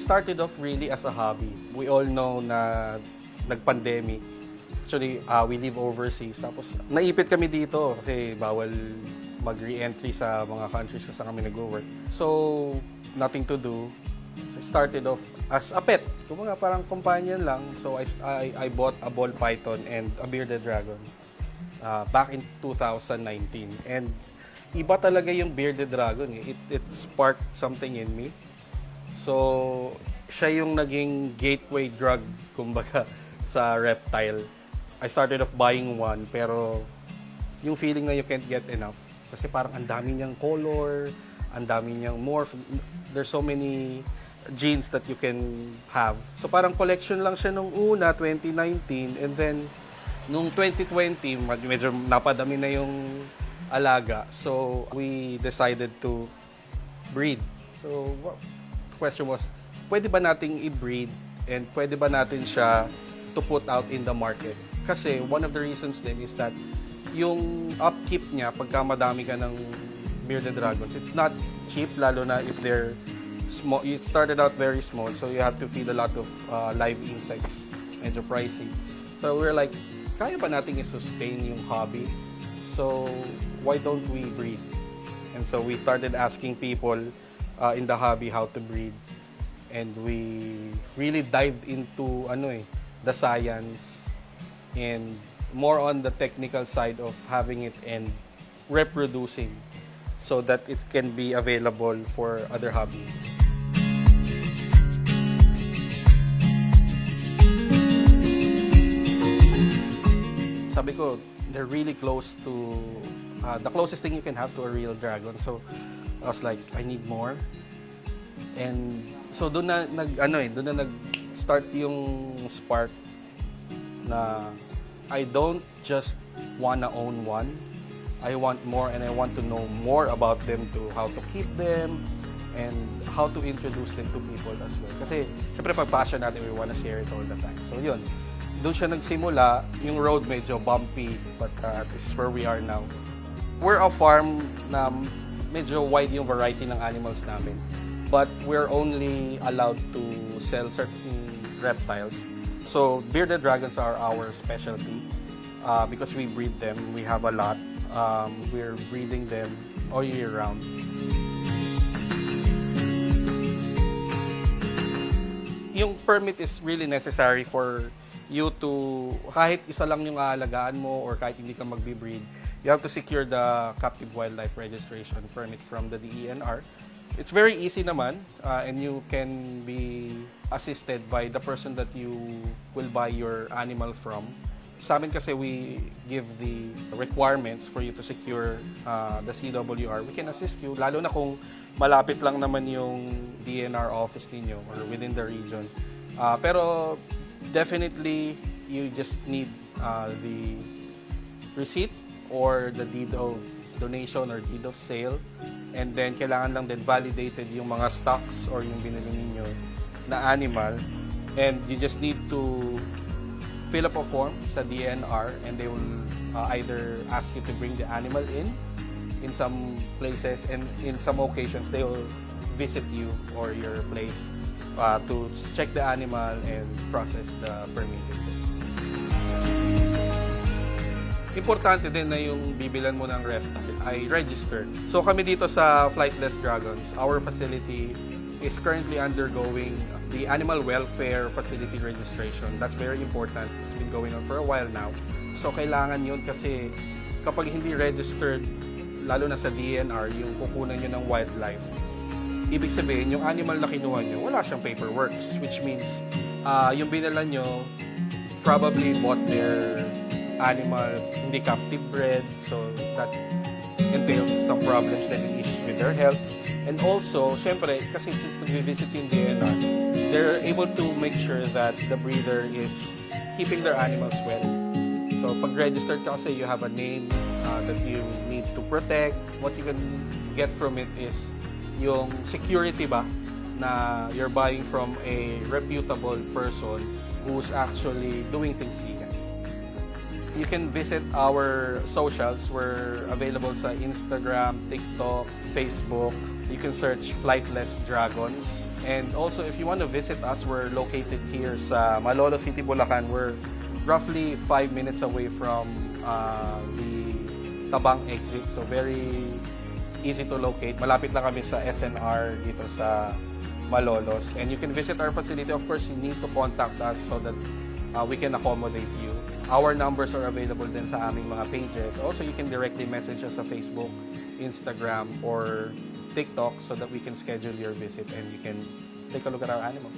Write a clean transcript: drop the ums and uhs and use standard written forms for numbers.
started off really as a hobby. We all know na nag-pandemic. Actually, we live overseas. Tapos, naipit kami dito kasi bawal mag-re-entry sa mga countries kung saan kami nag-work. So, nothing to do. I started off as a pet. Kumbaga parang companion lang. So, I bought a ball python and a bearded dragon back in 2019. And iba talaga yung bearded dragon. It sparked something in me. So, siya yung naging gateway drug, kumbaga, sa reptile. I started off buying one, pero yung feeling na you can't get enough. Kasi parang ang dami niyang color, ang dami niyang morph. There's so many genes that you can have. So parang collection lang siya nung una, 2019, and then nung 2020, medyo napadami na yung alaga. So we decided to breed. So the question was, pwede ba nating i-breed and pwede ba natin siya to put out in the market? Kasi one of the reasons din is that yung upkeep niya, pagka madami ka ng bearded dragons, it's not cheap, lalo na if they're small. It started out very small, so you have to feed a lot of live insects. Medyo pricey. So we're like, kaya ba nating i-sustain yung hobby? So why don't we breed? And so we started asking people in the hobby how to breed. And we really dived into the science and more on the technical side of having it and reproducing so that it can be available for other hobbies. Sabi ko, they're really close to the closest thing you can have to a real dragon. So I was like, I need more. And so doon na nag-start yung spark na I don't just wanna own one. I want more, and I want to know more about them, to how to keep them and how to introduce them to people as well. Kasi syempre pag passion natin, we wanna share it all the time. So yun, doon siya nagsimula. Yung road medyo bumpy, but this is where we are now. We're a farm na medyo wide yung variety ng animals namin. But we're only allowed to sell certain reptiles. So bearded dragons are our specialty because we breed them. We have a lot. We're breeding them all year round. Yung permit is really necessary for you to, kahit isa lang yung aalagaan mo or kahit hindi ka magbe-breed, you have to secure the captive wildlife registration permit from the DENR. It's very easy naman, and you can be assisted by the person that you will buy your animal from. Sa amin kasi we give the requirements for you to secure the CWR. We can assist you, lalo na kung malapit lang naman yung DNR office ninyo or within the region. Pero definitely, you just need the receipt or the deed of donation or deed of sale, and then kailangan lang din validated yung mga stocks or yung binili ninyo na animal, and you just need to fill up a form sa DNR, and they will either ask you to bring the animal in some places, and in some occasions they will visit you or your place to check the animal and process the permitting. Importante din na yung bibilan mo ng reptile ay registered. So kami dito sa Flightless Dragons, our facility is currently undergoing the Animal Welfare Facility Registration. That's very important. It's been going on for a while now. So kailangan yun kasi kapag hindi registered, lalo na sa DNR, yung kukunan nyo ng wildlife, ibig sabihin, yung animal na kinuha nyo, wala siyang paperworks, which means yung binala nyo probably bought their animal hindi captive bred, so that entails some problems and issues with their health. And also, syempre, kasi since nag-visit yung DNR, they're able to make sure that the breeder is keeping their animals well. So pag-registered ka kasi, you have a name that you need to protect. What you can get from it is yung security ba na you're buying from a reputable person who's actually doing things legal. You can visit our socials. We're available sa Instagram, TikTok, Facebook. You can search Flightless Dragons. And also, if you want to visit us, we're located here sa Malolos City, Bulacan. We're roughly 5 minutes away from the Tabang exit. So very easy to locate. Malapit lang kami sa SNR dito sa Malolos. And you can visit our facility. Of course, you need to contact us so that we can accommodate you. Our numbers are available din sa aming mga pages. Also, you can directly message us sa Facebook, Instagram, or TikTok so that we can schedule your visit and you can take a look at our animals.